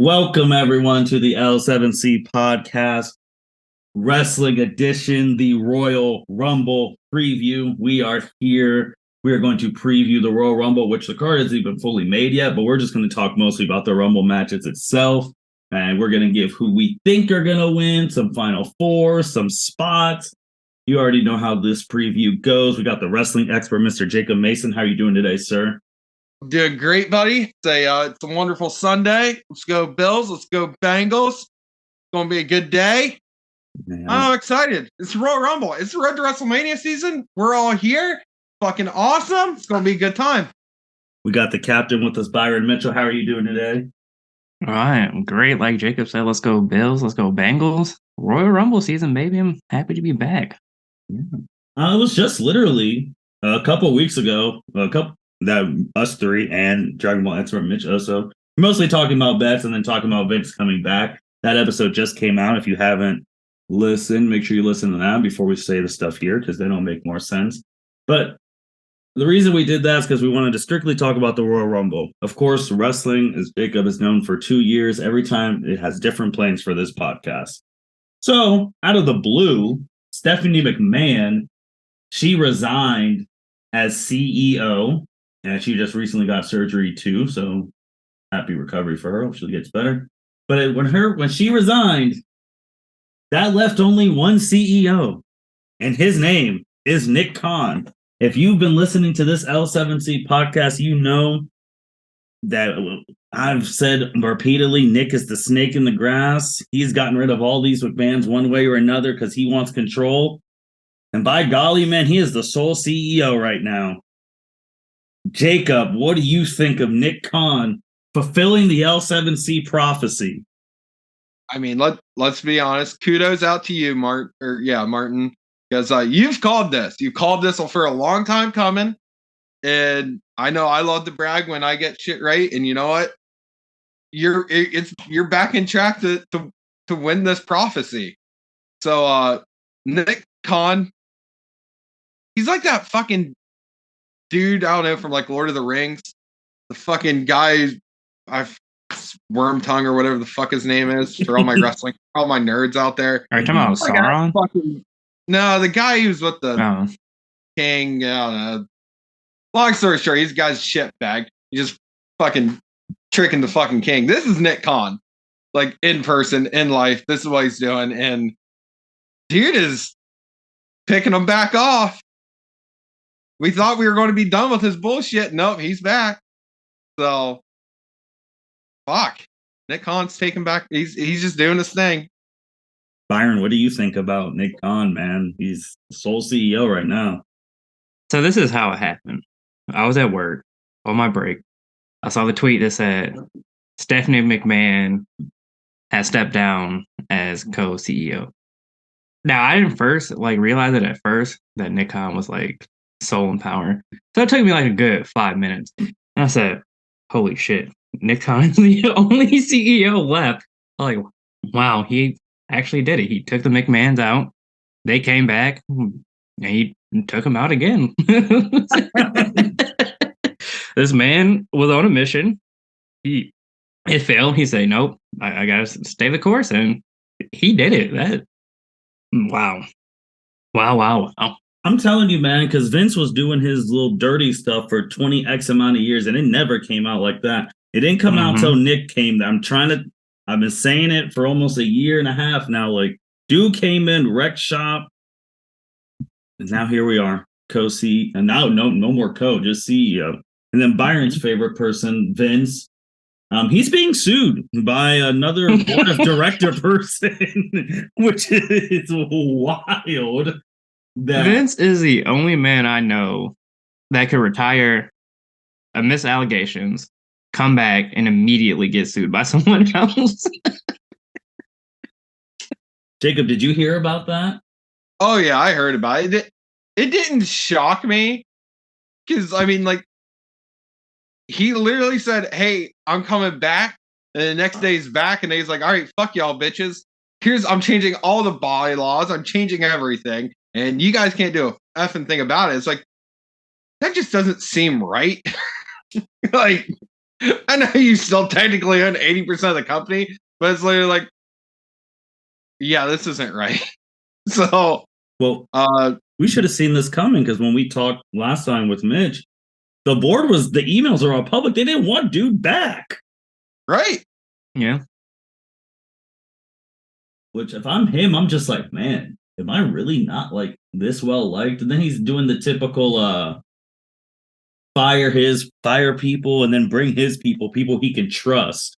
Welcome, everyone, to the L7C podcast, Wrestling Edition, the Royal Rumble preview. We are here. We are going to preview the Royal Rumble, which the card isn't even fully made yet, but we're just going to talk mostly about the Rumble matches itself. And we're going to give who we think are going to win, some Final Four, some spots. You already know how this preview goes. We got the wrestling expert, Mr. Jacob Mason. How are you doing today, sir? Doing great, buddy. It's a wonderful Sunday. Let's go Bills. Let's go Bengals. It's going to be a good day. Man. I'm excited. It's the Royal Rumble. It's the road to WrestleMania season. We're all here. Fucking awesome. It's going to be a good time. We got the captain with us, Byron Mitchell. How are you doing today? All right. Great. Like Jacob said, let's go Bills. Let's go Bengals. Royal Rumble season, baby. I'm happy to be back. Yeah. It was just literally a couple weeks ago, that us three and Dragon Ball expert Mitch also mostly talking about bets and then talking about Vince coming back. That episode just came out. If you haven't listened, make sure you listen to that before we say the stuff here, because they don't make more sense. But the reason we did that is because we wanted to strictly talk about the Royal Rumble. Of course, wrestling, as Jacob is known for 2 years, every time it has different plans for this podcast. So out of the blue, Stephanie McMahon, she resigned as CEO. And she just recently got surgery too, so happy recovery for her. Hope she gets better. But when she resigned, that left only one CEO, and his name is Nick Khan. If you've been listening to this L7C podcast, you know that I've said repeatedly, Nick is the snake in the grass. He's gotten rid of all these McMahons one way or another because he wants control. And by golly, man, he is the sole CEO right now. Jacob, what do you think of Nick Khan fulfilling the L7C prophecy? I mean, let's be honest. Kudos out to you, Martin, because you've called this. You've called this for a long time coming, and I know I love to brag when I get shit right. And you know what? You're back in track to win this prophecy. So Nick Khan, he's like that fucking dude, I don't know, from like Lord of the Rings, the fucking guy, Worm Tongue or whatever the fuck his name is, for all my wrestling, all my nerds out there. Are you talking about Sauron? No, the guy who's with the king. I don't know. Long story short, he's a guy's shit bag. He's just fucking tricking the fucking king. This is Nick Khan, like in person, in life. This is what he's doing, and dude is picking him back off. We thought we were going to be done with his bullshit. Nope, he's back. So, fuck. Nick Khan's taking back. He's just doing his thing. Byron, what do you think about Nick Khan, man? He's the sole CEO right now. So this is how it happened. I was at work on my break. I saw the tweet that said Stephanie McMahon has stepped down as co-CEO. Now, I didn't first realize it at first that Nick Khan was sole in power. So it took me a good 5 minutes. And I said, holy shit, Nick Khan is the only CEO left. I'm wow, he actually did it. He took the McMahons out. They came back and he took them out again. This man was on a mission. It failed. He said, nope, I gotta stay the course. And he did it. Wow. I'm telling you, man, because Vince was doing his little dirty stuff for 20x amount of years, and it never came out like that. It didn't come out until Nick came. I've been saying it for almost a year and a half now. Dude came in, wrecked shop, and now here we are, co-CEO, and now no more co, just CEO. And then Byron's favorite person, Vince. He's being sued by another board of director person, which is wild. Vince is the only man I know that could retire amidst allegations, come back, and immediately get sued by someone else. Jacob, did you hear about that? Oh, yeah, I heard about it. It didn't shock me because, he literally said, hey, I'm coming back. And the next day he's back and he's like, all right, fuck y'all bitches. I'm changing all the bylaws. I'm changing everything. And you guys can't do a effing thing about it. It's that just doesn't seem right. I know you still technically own 80% of the company, but it's literally like, yeah, this isn't right. So, well, we should have seen this coming because when we talked last time with Mitch, the emails are all public. They didn't want dude back. Right. Yeah. Which if I'm him, I'm just like, man, am I really not like this well liked? And then he's doing the typical fire people and then bring his people he can trust.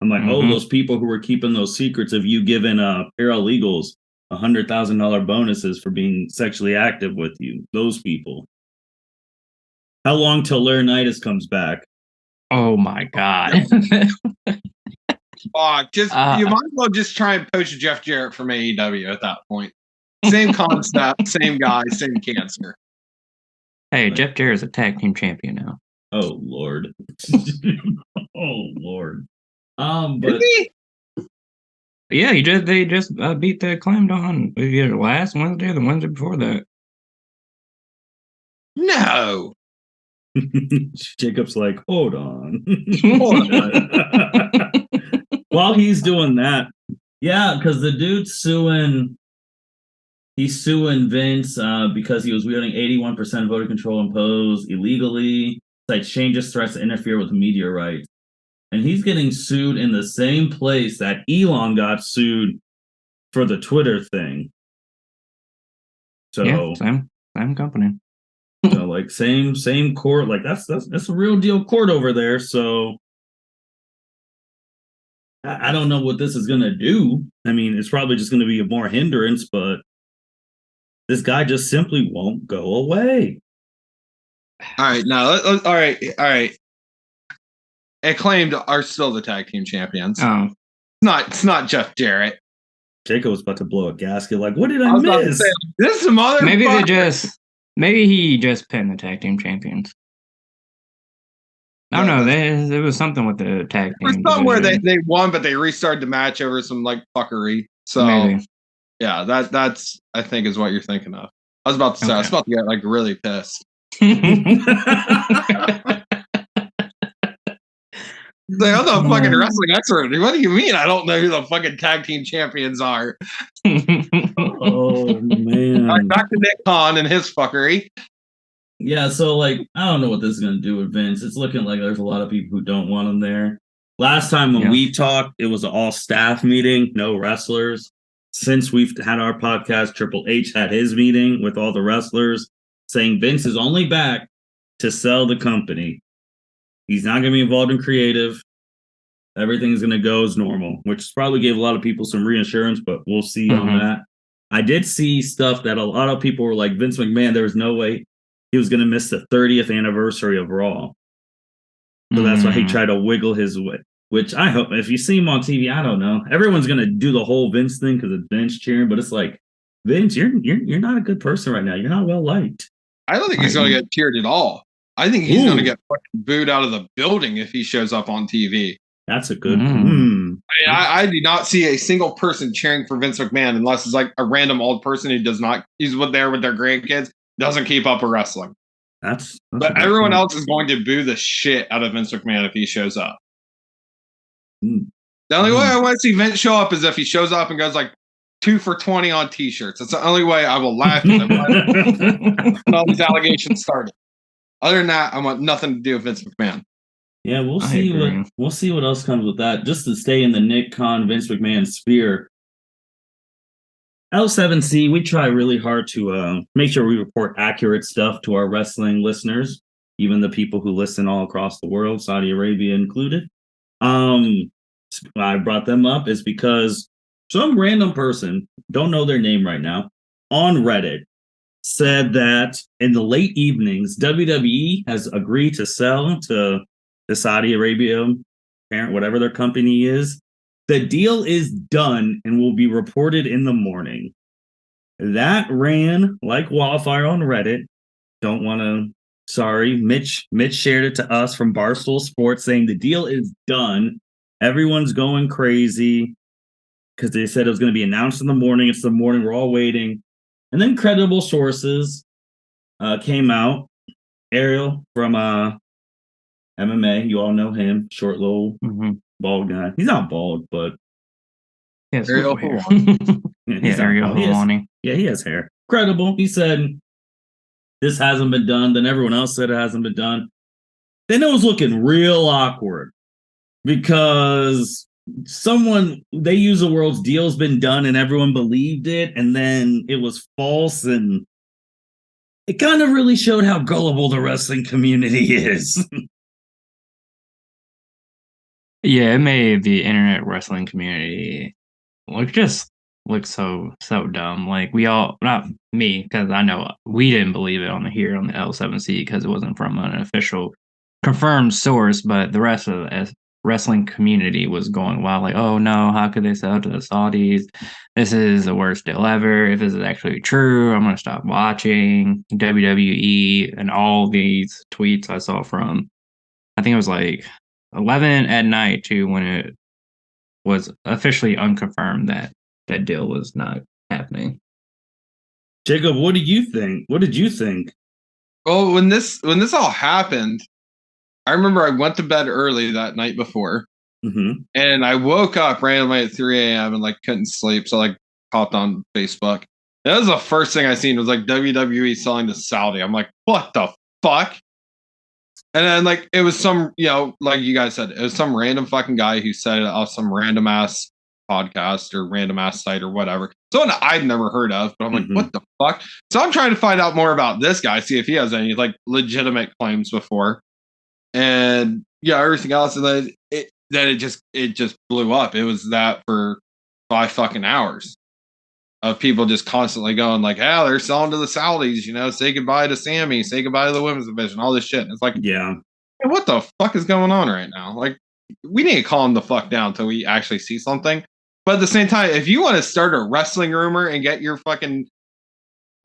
I'm like, oh, those people who were keeping those secrets of you giving paralegals $100,000 bonuses for being sexually active with you. Those people. How long till Laurinaitis comes back? Oh my God. You might as well just try and poach Jeff Jarrett from AEW at that point. Same concept, same guy, same cancer. Hey, Jeff Jarrett is a tag team champion now. Oh Lord. Oh Lord. But yeah, they just beat the Acclaimed on either last Wednesday or the Wednesday before that. No. Jacob's like, hold on. While he's doing that, yeah, because the dude's suing Vince because he was wielding 81% voter control imposed illegally, cites changes threats to interfere with media rights. And he's getting sued in the same place that Elon got sued for the Twitter thing. So yeah, same company. So like same court, like that's a real deal court over there. So I don't know what this is gonna do. I mean, it's probably just gonna be a more hindrance, but this guy just simply won't go away. All right, now all right. Acclaimed are still the tag team champions. Oh, it's not Jeff Jarrett. Jacob was about to blow a gasket. Like, what did I miss? Say, this is mother. Maybe he just pinned the tag team champions. I don't know. There was something with the tag team. Somewhere they won, but they restarted the match over some like fuckery. So maybe. Yeah, that's I think is what you're thinking of. I was about to say I was about to get like really pissed. Like, I'm the fucking wrestling expert. What do you mean I don't know who the fucking tag team champions are? Oh man. Right, back to Nick Khan and his fuckery. Yeah, so like I don't know what this is gonna do with Vince. It's looking like there's a lot of people who don't want him there. Last time when we talked, it was an all staff meeting, no wrestlers. Since we've had our podcast, Triple H had his meeting with all the wrestlers saying Vince is only back to sell the company. He's not going to be involved in creative. Everything's going to go as normal, which probably gave a lot of people some reassurance, but we'll see on that. I did see stuff that a lot of people were like, Vince McMahon, there was no way he was going to miss the 30th anniversary of Raw. So that's why he tried to wiggle his way, which I hope, if you see him on TV, I don't know. Everyone's going to do the whole Vince thing because it's Vince cheering, but it's like, Vince, you're not a good person right now. You're not well liked. I don't think he's going to get cheered at all. I think he's going to get fucking booed out of the building if he shows up on TV. That's a good. I do not see a single person cheering for Vince McMahon unless it's like a random old person who does not. He's there with their grandkids, doesn't keep up with wrestling. That's but everyone else is going to boo the shit out of Vince McMahon if he shows up. The only way I want to see Vince show up is if he shows up and goes like 2 for 20 on T-shirts. That's the only way I will laugh at him when all these allegations started. Other than that, I want nothing to do with Vince McMahon. Yeah, we'll see what else comes with that. Just to stay in the Nick Khan, Vince McMahon sphere. L7C, we try really hard to make sure we report accurate stuff to our wrestling listeners, even the people who listen all across the world, Saudi Arabia included. I brought them up is because some random person, don't know their name right now, on Reddit said that in the late evenings, WWE has agreed to sell to the Saudi Arabia parent, whatever their company is. The deal is done and will be reported in the morning. That ran like wildfire on Reddit. Sorry, Mitch shared it to us from Barstool Sports saying the deal is done. Everyone's going crazy because they said it was going to be announced in the morning. It's the morning. We're all waiting. And then credible sources came out. Ariel from MMA. You all know him, short, little, Mm-hmm. bald guy. He's not bald, but He has Ariel little hair. yeah, Yeah, he's not Ariel bald. He has, Helwani. yeah, he has hair. Credible. He said this hasn't been done. Then everyone else said it hasn't been done. Then it was looking real awkward because they use the world's deal's been done and everyone believed it, and then it was false, and it kind of really showed how gullible the wrestling community is. Yeah, it made the internet wrestling community look so dumb. Like we all, not me, because I know we didn't believe it on the L7C because it wasn't from an official confirmed source, but the rest of the wrestling community was going wild, like, oh no, how could they sell to the Saudis? This is the worst deal ever. If this is actually true, I'm gonna stop watching WWE. And all these tweets I saw from, I think it was like 11 at night to when it was officially unconfirmed that that deal was not happening. Jacob, what do you think? What did you think? Well, when this all happened, I remember I went to bed early that night before, and I woke up randomly at 3 a.m. and like couldn't sleep, so like hopped on Facebook. That was the first thing I seen was like WWE selling to Saudi. I'm like, what the fuck? And then like it was some, like you guys said, it was some random fucking guy who said it off some random ass podcast or random ass site or whatever. Someone I'd never heard of, but I'm like, what the fuck? So I'm trying to find out more about this guy, see if he has any like legitimate claims before. And yeah, everything else, and then it just blew up. It was that for 5 fucking hours of people just constantly going like, "Oh, they're selling to the Saudis, say goodbye to Sammy, say goodbye to the women's division, all this shit." And it's like, yeah, what the fuck is going on right now? Like, we need to calm the fuck down until we actually see something. But at the same time, if you want to start a wrestling rumor and get your fucking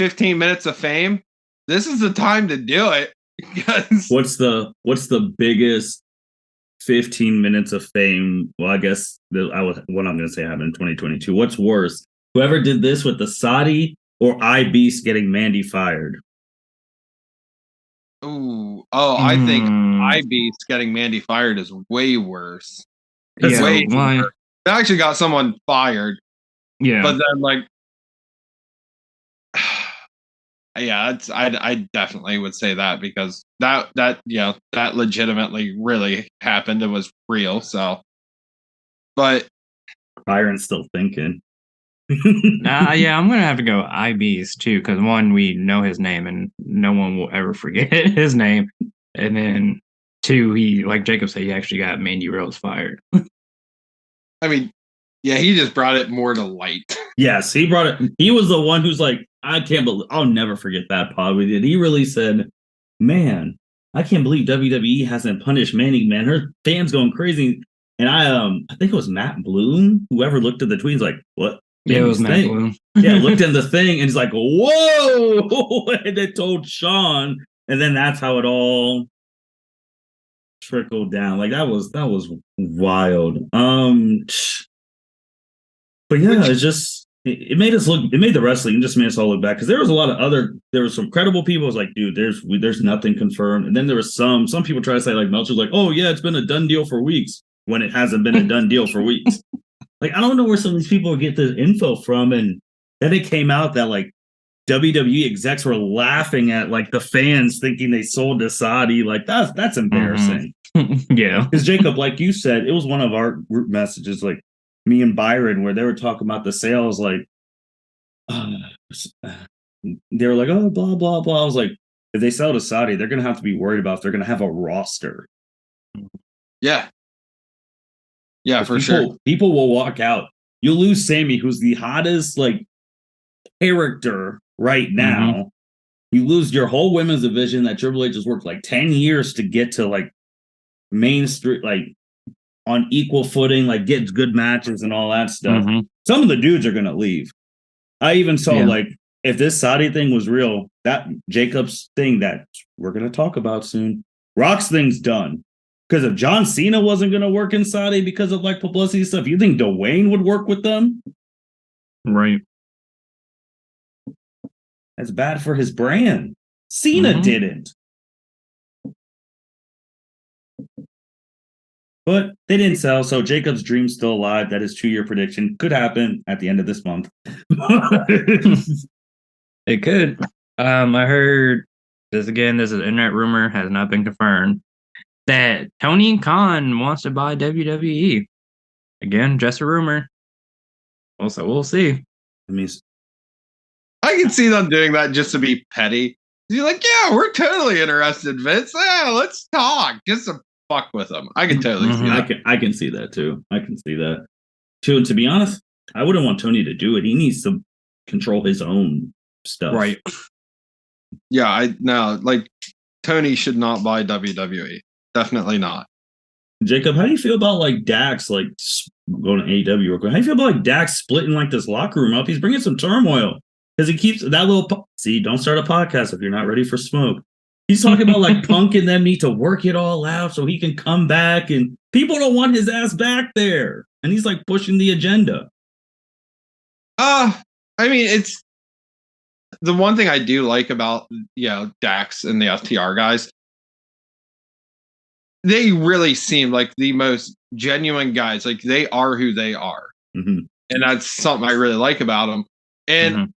15 minutes of fame, this is the time to do it. What's the biggest 15 minutes of fame? Well, I guess what I'm going to say happened in 2022. What's worse, whoever did this with the Saudi or Beast getting Mandy fired? I think Beast getting Mandy fired is way worse. Yeah, way worse. They actually got someone fired. Yeah, but then like, yeah, I definitely would say that because that legitimately really happened. It was real. So, but Byron's still thinking. yeah, I'm gonna have to go IBs too, because one, we know his name and no one will ever forget his name, and then two, he, like Jacob said, he actually got Mandy Rose fired. I mean, yeah, he just brought it more to light. Yes, he brought it. He was the one who's like, I can't believe. I'll never forget that pod we did. He really said, "Man, I can't believe WWE hasn't punished Mandy. Man, her fans going crazy." And I think it was Matt Bloom. Whoever looked at the tweets, like, what? Yeah, it was Matt Bloom. Yeah, looked in the thing and he's like, "Whoa!" And they told Sean, and then that's how it all trickled down. Like that was wild. But yeah, it's just it made us look. It made the wrestling. It just made us all look back because there was a lot of there was some credible people. It was like, dude, there's nothing confirmed. And then there was some people try to say like Meltzer's like, oh yeah, it's been a done deal for weeks when it hasn't been a done deal for weeks. Like I don't know where some of these people get the info from. And then it came out that like WWE execs were laughing at like the fans thinking they sold to Saudi. Like that's embarrassing. Yeah, because Jacob, like you said, it was one of our group messages, like me and Byron, where they were talking about the sales, like they were like, oh, blah blah blah. I was like, if they sell to Saudi, they're gonna have to be worried about if they're gonna have a roster. Yeah, for sure. People will walk out. You'll lose Sammy, who's the hottest like character right now. You lose your whole women's division that Triple H has worked like 10 years to get to like Main Street, like on equal footing, like gets good matches and all that stuff. Some of the dudes are gonna leave. I even saw like if this Saudi thing was real, that Jacob's thing that we're gonna talk about soon, Rock's thing's done. Because if John Cena wasn't gonna work in Saudi because of like publicity stuff, you think Dwayne would work with them? Right. That's bad for his brand. Cena didn't. But they didn't sell, so Jacob's dream's still alive. That is 2-year prediction. Could happen at the end of this month. It could. I heard this again. This is an internet rumor, has not been confirmed, that Tony Khan wants to buy WWE. Again, just a rumor. Also, we'll see. I mean, I can see them doing that just to be petty. You're like, yeah, we're totally interested, Vince. Yeah, let's talk. Just to fuck with them. I can totally see that. I can see that too. I can see that too. And to be honest, I wouldn't want Tony to do it. He needs to control his own stuff. Right. Yeah, like Tony should not buy WWE. Definitely not. Jacob, how do you feel about like Dax, like going to AEW real quick? How do you feel about like Dax splitting like this locker room up? He's bringing some turmoil because he keeps that little. See, don't start a podcast if you're not ready for smoke. He's talking about like Punk and them need to work it all out so he can come back, and people don't want his ass back there, and he's like pushing the agenda. I mean, it's the one thing I do like about Dax and the FTR guys. They really seem like the most genuine guys. Like they are who they are. Mm-hmm. And that's something I really like about them. And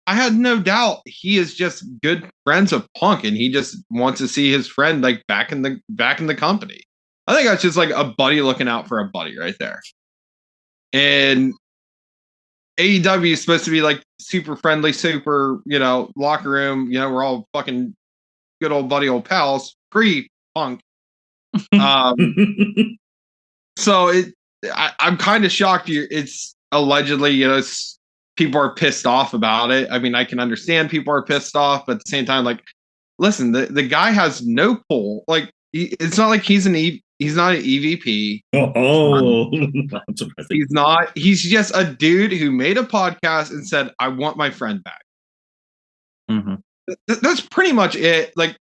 I had no doubt he is just good friends with Punk, and he just wants to see his friend like back in the company. I think that's just like a buddy looking out for a buddy right there. And AEW is supposed to be like super friendly, super, locker room, we're all fucking good old buddy old pals, pre-Punk. So I'm kind of shocked. It's allegedly, people are pissed off about it. I mean, I can understand people are pissed off, but at the same time, like, listen, the guy has no pull. Like, it's not like he's not an EVP. He's not. He's just a dude who made a podcast and said, "I want my friend back." Mm-hmm. That's pretty much it. Like,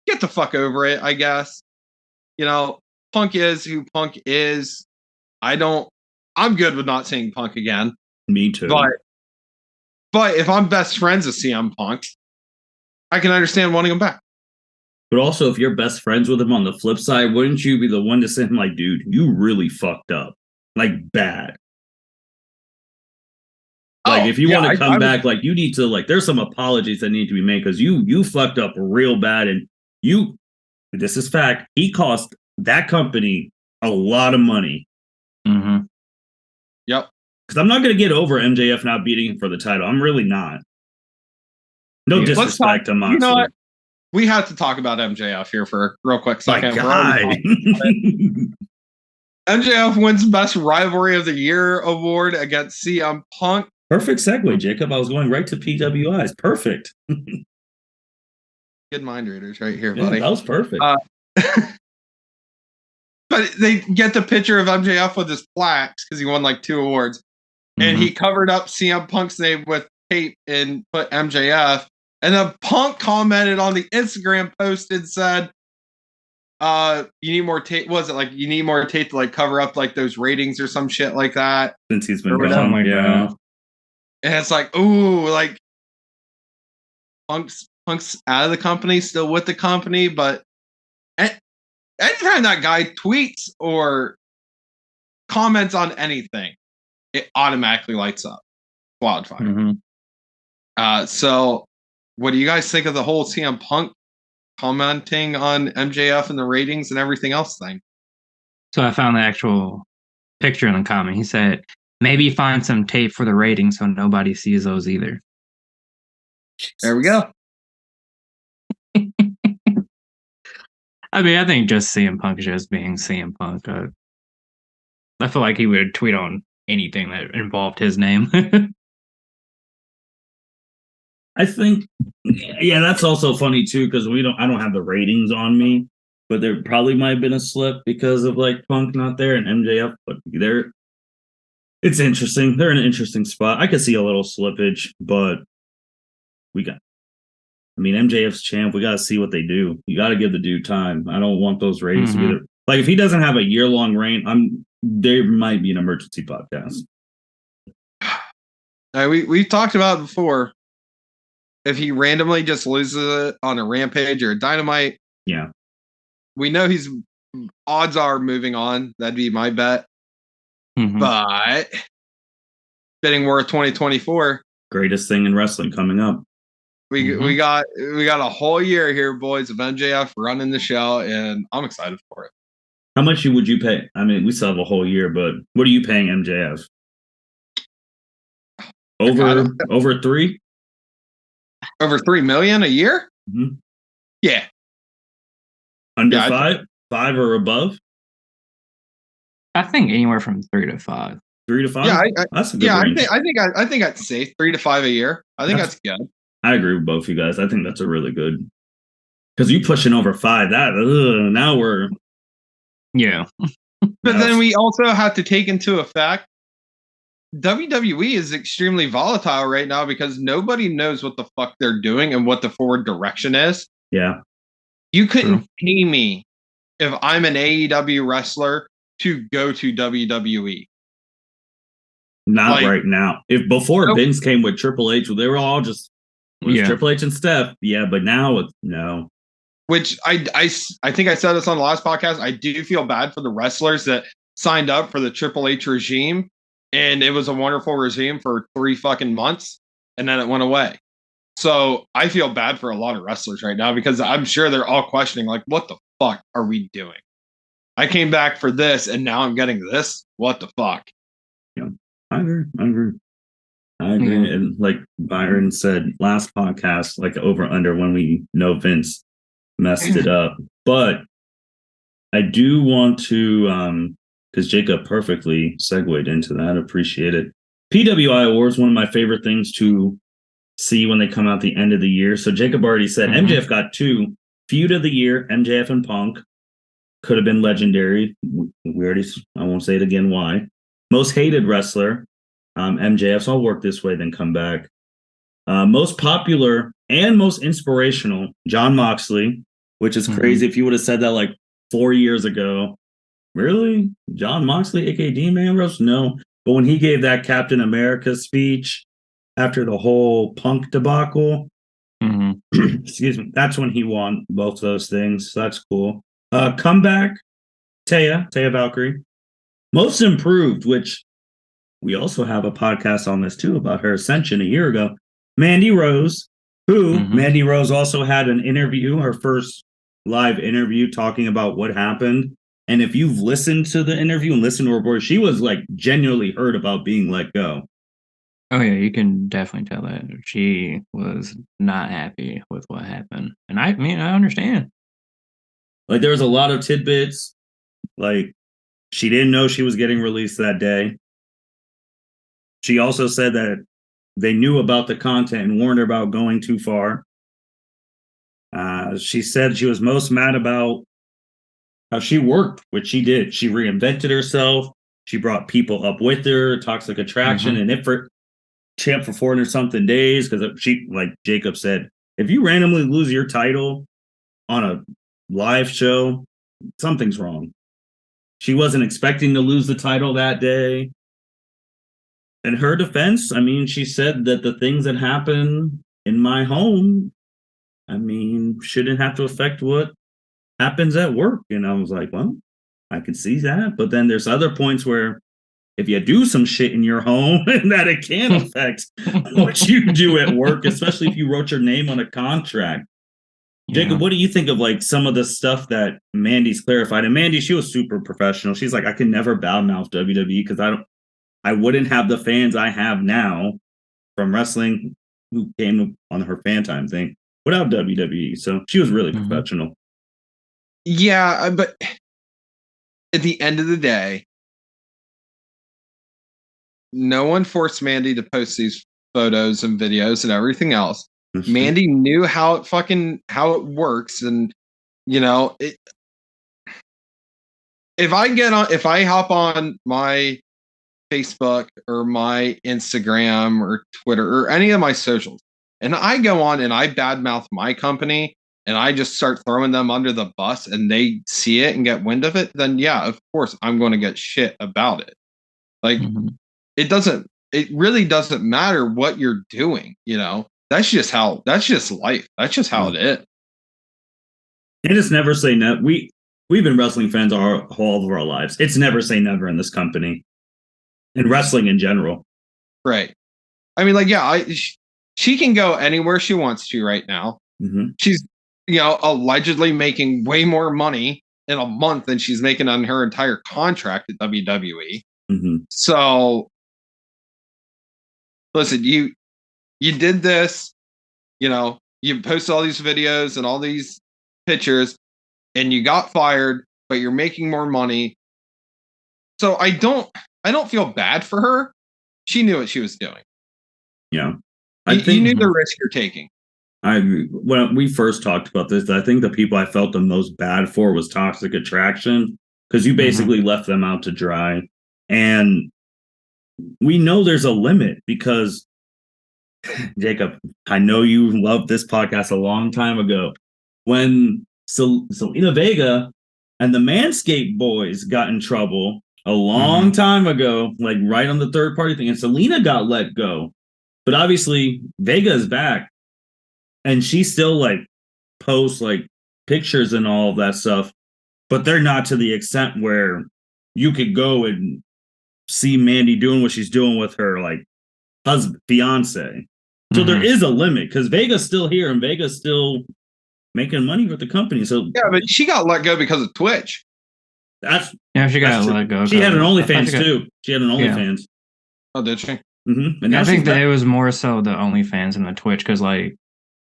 get the fuck over it, I guess. Punk is who Punk is. I'm good with not seeing Punk again. Me too. But if I'm best friends with CM Punk, I can understand wanting him back. But also, if you're best friends with him on the flip side, wouldn't you be the one to say, like, dude, you really fucked up. Like, bad. Like, if you want to come back, like, you need to, like, there's some apologies that need to be made because you fucked up real bad. And this is fact, he cost that company a lot of money. Mm-hmm. Yep. Because I'm not going to get over MJF not beating him for the title. I'm really not. No disrespect to Moxley. You know what? We have to talk about MJF here for a real quick second. MJF wins Best Rivalry of the Year award against CM Punk. Perfect segue, Jacob. I was going right to PWIs. Perfect. Good mind readers right here, buddy. That was perfect. But they get the picture of MJF with his plaques because he won like 2 awards. And he covered up CM Punk's name with tape and put MJF. And then Punk commented on the Instagram post and said, you need more tape. Was it like you need more tape to like cover up like those ratings or some shit like that? Since he's been gone, yeah. And it's like, ooh, like Punk's out of the company, still with the company, but anytime that guy tweets or comments on anything, it automatically lights up. Wildfire. Mm-hmm. So what do you guys think of the whole CM Punk commenting on MJF and the ratings and everything else thing? So I found the actual picture in the comment. He said, maybe find some tape for the ratings so nobody sees those either. There we go. I mean, I think just CM Punk is just being CM Punk. I feel like he would tweet on anything that involved his name. I think, yeah, that's also funny too because I don't have the ratings on me, but there probably might have been a slip because of like Punk not there and MJF, but it's interesting. They're in an interesting spot. I could see a little slippage, but MJF's champ. We got to see what they do. You got to give the dude time. I don't want those ratings to be there. Like if he doesn't have a year-long reign, there might be an emergency podcast. We've talked about it before. If he randomly just loses it on a Rampage or a Dynamite, yeah, we know he's odds are moving on. That'd be my bet. Mhm. But bidding war 2024. Greatest thing in wrestling coming up. We got a whole year here, boys, of MJF running the show, and I'm excited for it. How much would you pay? I mean, we still have a whole year, but what are you paying MJF? Over 3? Over 3 million a year? Mm-hmm. Yeah. Under 5? 5 or above? I think anywhere from 3 to 5. 3 to 5? Yeah, that's a good range. I think I'd say 3 to 5 a year. I think that's good. I agree with both you guys. I think that's a really good, because you pushing over 5. That now we're But then we also have to take into effect WWE is extremely volatile right now because nobody knows what the fuck they're doing and what the forward direction is. Yeah. You couldn't pay me if I'm an AEW wrestler to go to WWE. Not right now. If before Vince came with Triple H, they were all just Triple H and Steph. Yeah, but now it's no. Which I think I said this on the last podcast. I do feel bad for the wrestlers that signed up for the Triple H regime, and it was a wonderful regime for 3 fucking months, and then it went away. So I feel bad for a lot of wrestlers right now because I'm sure they're all questioning, like, what the fuck are we doing? I came back for this, and now I'm getting this. What the fuck? Yeah, I agree. And like Byron said last podcast, like over under when we know Vince messed it up. But I do want to, because Jacob perfectly segued into that. Appreciate it. PWI Awards, one of my favorite things to see when they come out the end of the year. So Jacob already said MJF got 2. Feud of the year, MJF and Punk. Could have been legendary. I won't say it again why. Most hated wrestler, MJF. So I'll work this way, then come back. Most popular and most inspirational, Jon Moxley, which is crazy. If you would have said that like 4 years ago, really? Jon Moxley, aka D-Man Rose? No. But when he gave that Captain America speech after the whole Punk debacle, excuse me, that's when he won both of those things. So that's cool. Comeback, Taya Valkyrie. Most improved, which we also have a podcast on this too about her ascension a year ago. Mandy Rose, who Mandy Rose also had an interview, her first live interview talking about what happened. And if you've listened to the interview and listened to her voice, she was like genuinely hurt about being let go. Oh yeah, you can definitely tell that she was not happy with what happened. And I understand. Like there was a lot of tidbits. Like she didn't know she was getting released that day. She also said that they knew about the content and warned her about going too far. She said she was most mad about how she worked, which she did. She reinvented herself. She brought people up with her, Toxic Attraction, and it for champ for 400-something days. Because she, like Jacob said, if you randomly lose your title on a live show, something's wrong. She wasn't expecting to lose the title that day. In her defense, I mean, she said that the things that happen in my home, I mean, shouldn't have to affect what happens at work. And I was like, well, I can see that. But then there's other points where if you do some shit in your home, that it can affect what you do at work, especially if you wrote your name on a contract. Yeah. Jacob, what do you think of like some of the stuff that Mandy's clarified? And Mandy, she was super professional. She's like, I can never badmouth WWE because I wouldn't have the fans I have now from wrestling who came on her fan time thing without WWE. So she was really professional. Yeah, but at the end of the day, no one forced Mandy to post these photos and videos and everything else. Mandy knew how it works, and if I hop on my Facebook or my Instagram or Twitter or any of my socials, and I go on and I badmouth my company and I just start throwing them under the bus and they see it and get wind of it, then yeah, of course I'm going to get shit about it. Like it really doesn't matter what you're doing, that's just life. That's just how it is. They just never say no. we've been wrestling fans all of our lives. It's never say never in this company, in wrestling in general. Right. I mean, like, yeah, she can go anywhere she wants to right now. Mm-hmm. She's, allegedly making way more money in a month than she's making on her entire contract at WWE. Mm-hmm. So, listen, you did this, you posted all these videos and all these pictures, and you got fired, but you're making more money. So I don't feel bad for her. She knew what she was doing. Yeah. You knew the risk you're taking. I agree. When we first talked about this, I think the people I felt the most bad for was Toxic Attraction, because you basically left them out to dry. And we know there's a limit because, Jacob, I know you loved this podcast a long time ago. When Selena Vega and the Manscaped boys got in trouble a long time ago, like right on the third party thing, and Selena got let go. But obviously, Vega is back. And she still like posts like pictures and all of that stuff, but they're not to the extent where you could go and see Mandy doing what she's doing with her like husband, fiance. So there is a limit because Vega's still here and Vega's still making money with the company. So yeah, but she got let go because of Twitch. She got let go. She had an OnlyFans too. She had an OnlyFans. Oh, did she? And I think that it was more so the OnlyFans and the Twitch because like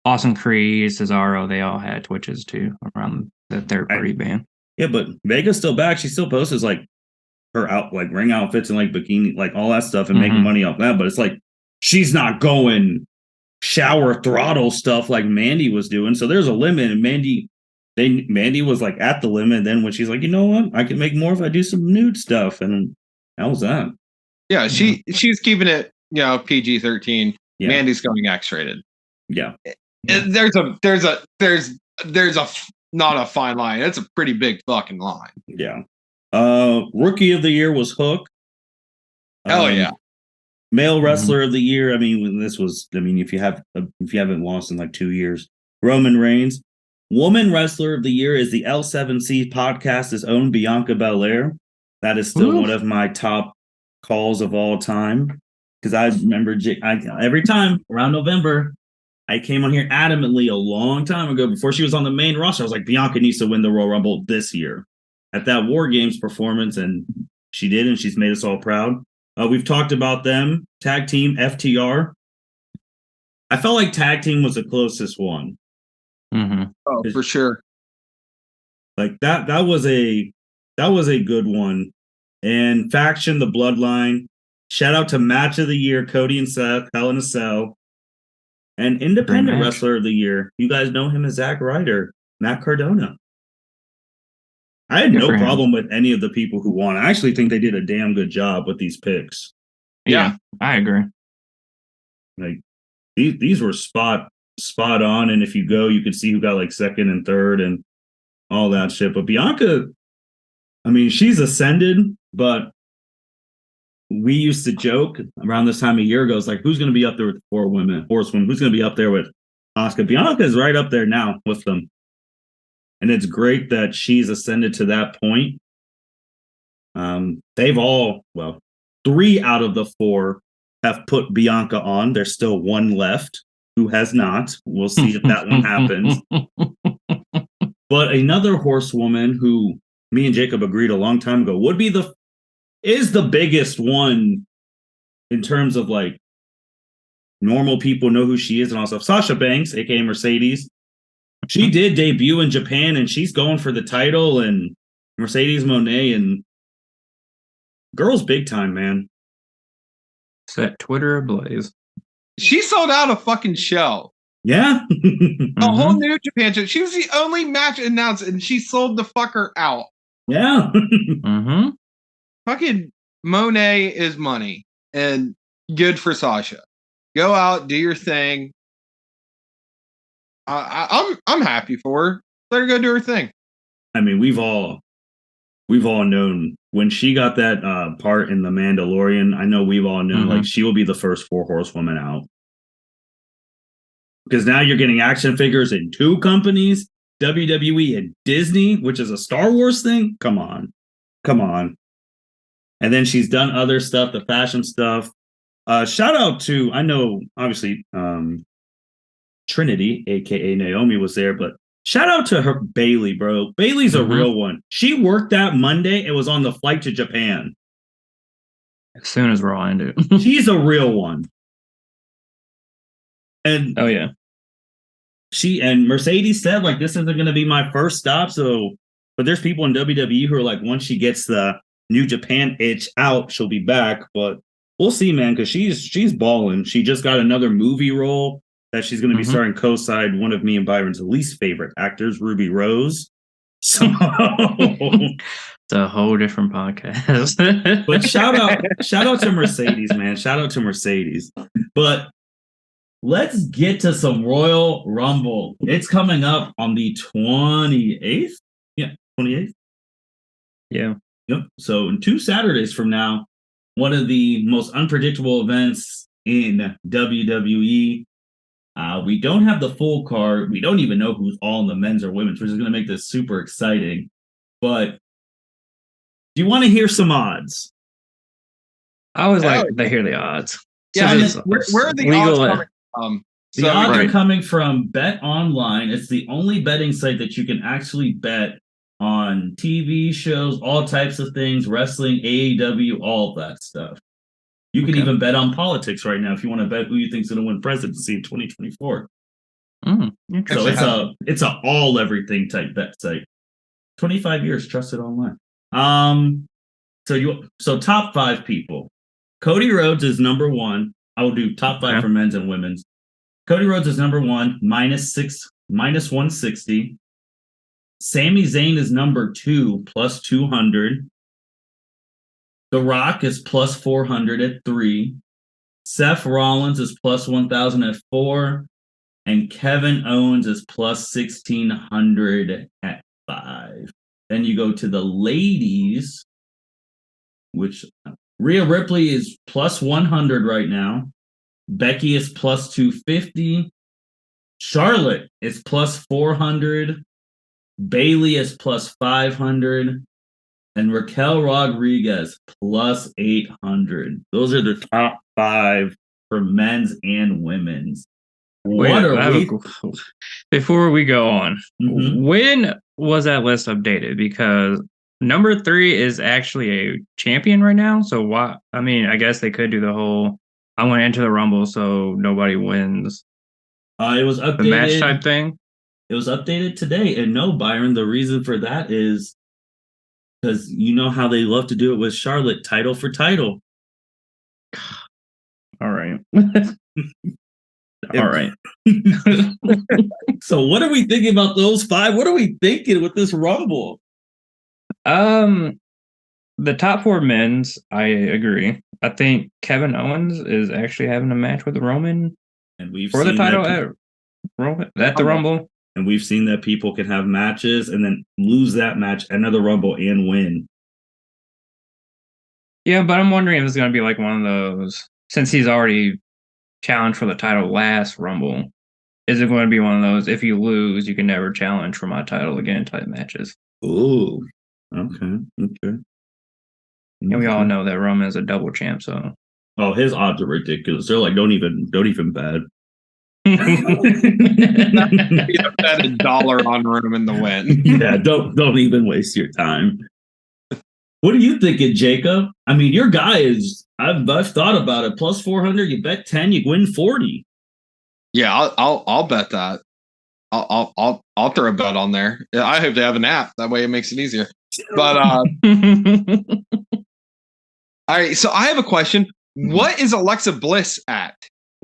Austin Creed, Cesaro, they all had Twitches too around the third party band. Yeah, but Vega's still back. She still posts like her ring outfits and like bikini, like all that stuff and making money off that. But it's like she's not going shower throttle stuff like Mandy was doing. So there's a limit. And Mandy was like at the limit. Then when she's like, you know what, I can make more if I do some nude stuff. And that was that. Yeah, she's keeping it, PG-13. Yeah. Mandy's going X-rated. Yeah. There's not a fine line. It's a pretty big fucking line. Yeah. Rookie of the year was Hook. Hell yeah. Male wrestler of the year. I mean, if you haven't lost in like 2 years, Roman Reigns. Woman wrestler of the year is the L7C podcast's own Bianca Belair. That is still one of my top calls of all time. Because I remember every time around November, I came on here adamantly a long time ago before she was on the main roster. I was like, Bianca needs to win the Royal Rumble this year at that War Games performance. And she did, and she's made us all proud. We've talked about them. Tag team, FTR. I felt like tag team was the closest one. Oh, for sure. Like that was a good one. And faction, the Bloodline. Shout out to match of the year, Cody and Seth, Hell in a Cell. And independent wrestler of the year. You guys know him as Zack Ryder, Matt Cardona. I had no problem with any of the people who won. I actually think they did a damn good job with these picks. Yeah, I agree. Like these were spot on, and if you go, you could see who got like second and third and all that shit. But Bianca, I mean, she's ascended, but we used to joke around this time a year ago. It's like, who's going to be up there with the horsewomen? Who's going to be up there with Asuka? Bianca is right up there now with them. And it's great that she's ascended to that point. They've all, 3 out of the 4 have put Bianca on. There's still one left who has not. We'll see if that one happens. But another horsewoman who me and Jacob agreed a long time ago is the biggest one in terms of like normal people know who she is and all stuff. Sasha Banks, aka Mercedes. She did debut in Japan and she's going for the title, and Mercedes Moné, and girl's big time, man. Set Twitter ablaze. She sold out a fucking show. Yeah. A whole New Japan show. She was the only match announced and she sold the fucker out. Yeah. Fucking Monet is money, and good for Sasha. Go out, do your thing. I'm happy for her. Let her go do her thing. I mean, we've all known when she got that part in The Mandalorian. I know we've all known like she will be the first 4 horsewomen out, because now you're getting action figures in 2 companies. WWE and Disney, which is a Star Wars thing. Come on. And then she's done other stuff, the fashion stuff. Shout out to, I know, obviously, Trinity, aka Naomi, was there, but shout out to her, Bailey, bro. Bailey's a real one. She worked that Monday. It was on the flight to Japan. As soon as Raw ended. She's a real one. And oh yeah. She and Mercedes said, like, this isn't going to be my first stop. So, but there's people in WWE who are like, once she gets the New Japan itch out, she'll be back. But we'll see, man, because she's balling. She just got another movie role that she's going to be starring co-side one of me and Byron's least favorite actors, Ruby Rose. So it's a whole different podcast. But shout out to Mercedes, man. Shout out to Mercedes. But let's get to some Royal Rumble. It's coming up on the 28th. Yeah, 28th. Yeah. Yep. So in 2 Saturdays from now, one of the most unpredictable events in WWE. We don't have the full card. We don't even know who's all in the men's or women's, which is going to make this super exciting. But do you want to hear some odds? I always like to hear the odds. Yeah, where are the odds coming from? The odds are coming from Bet Online. It's the only betting site that you can actually bet on TV shows, all types of things, wrestling, AEW, all of that stuff. You can even bet on politics right now if you want to bet who you think's going to win presidency in 2024. So it's a all everything type bet site. 25 years trusted online. So top 5 people. Cody Rhodes is number 1. I will do top 5 for men's and women's. Cody Rhodes is number 1, minus 160. Sami Zayn is number 2, plus 200. The Rock is plus 400 at 3. Seth Rollins is plus 1,000 at 4. And Kevin Owens is plus 1,600 at 5. Then you go to the ladies, which Rhea Ripley is plus 100 right now. Becky is plus 250. Charlotte is plus 400. Bailey is plus 500. And Raquel Rodriguez plus 800. Those are the top 5 for men's and women's. Before we go on, when was that list updated? Because number 3 is actually a champion right now. So why? I mean, I guess they could do the whole I want to enter the Rumble so nobody wins. It was updated. The match type thing. It was updated today. And no, Byron, the reason for that is because you know how they love to do it with Charlotte, title for title. All right. All right. So what are we thinking about those 5? What are we thinking with this Rumble? The top 4 men's, I agree. I think Kevin Owens is actually having a match with Roman, and we've for the title at the Rumble. And we've seen that people can have matches and then lose that match, another Rumble, and win. Yeah, but I'm wondering if it's going to be like one of those, since he's already challenged for the title last Rumble, is it going to be one of those, if you lose, you can never challenge for my title again type matches? Oh, okay. And we all know that Roman is a double champ, so. Oh, his odds are ridiculous. They're like, don't even bet. You bet $1 on Roman to win. Yeah, don't even waste your time. What are you thinking, Jacob? I mean, your guy is. I've thought about it. Plus 400, you bet 10, you win 40. Yeah, I'll bet that. I'll throw a bet on there. I hope they have an app. That way it makes it easier. But all right, so I have a question. What is Alexa Bliss at?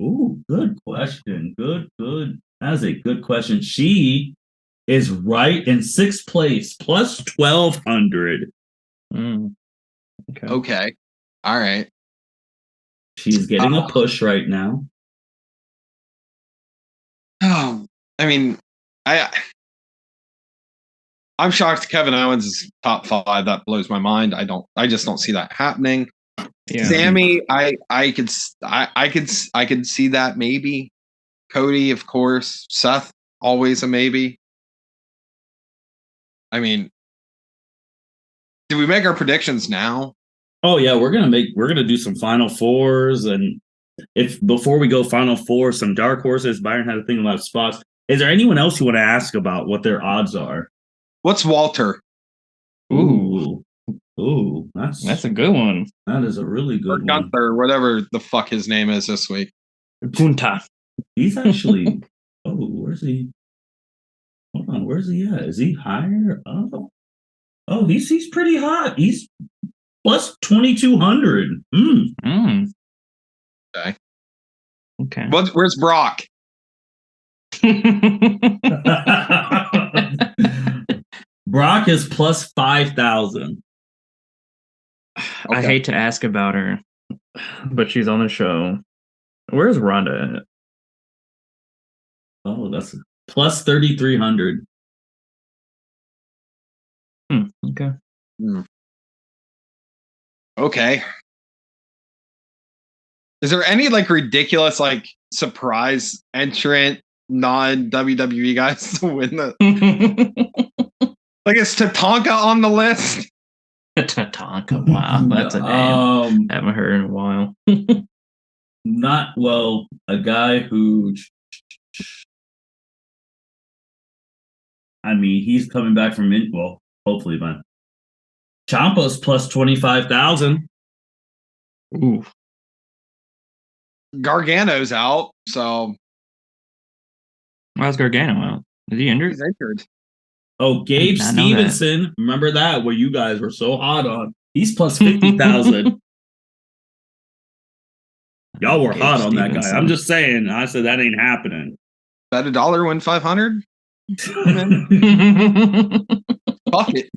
Ooh, good question. Good. That is a good question. She is right in 6th place, plus 1,200. Okay. All right. She's getting a push right now. Oh, I mean, I'm shocked Kevin Owens is top 5. That blows my mind. I just don't see that happening. Yeah. Sammy, I could see that maybe. Cody, of course. Seth, always a maybe. I mean, do we make our predictions now? Oh yeah, we're gonna do some Final Fours, and if before we go Final Four, some dark horses. Byron had a thing about spots. Is there anyone else you want to ask about what their odds are? What's Walter? Ooh, that's a good one. That is a really Or good one. Gunther, whatever the fuck his name is this week. Gunta. He's actually. Where's he? Hold on, where's he at? Is he higher? Oh, he's pretty hot. He's plus 2,200. Okay. Okay. Where's Brock? Brock is plus 5,000. I hate to ask about her, but she's on the show. Where's Rhonda at? Oh, that's plus 3,300. Okay. Okay. Is there any like ridiculous like surprise entrant non WWE guys to win the? Like is Tatanka on the list? Tatanka, wow, that's a name. Haven't heard in a while. A guy who. I mean, he's coming back from hopefully, but Ciampa's plus 25,000. Ooh. Gargano's out, so Why's Gargano out? Is he injured? he's injured. Oh, Gabe Stevenson. Remember that where you guys were so hot on? He's plus 50,000. Y'all were hot on that guy. I'm just saying. I said that ain't happening. Bet $1 win 500. Fuck it.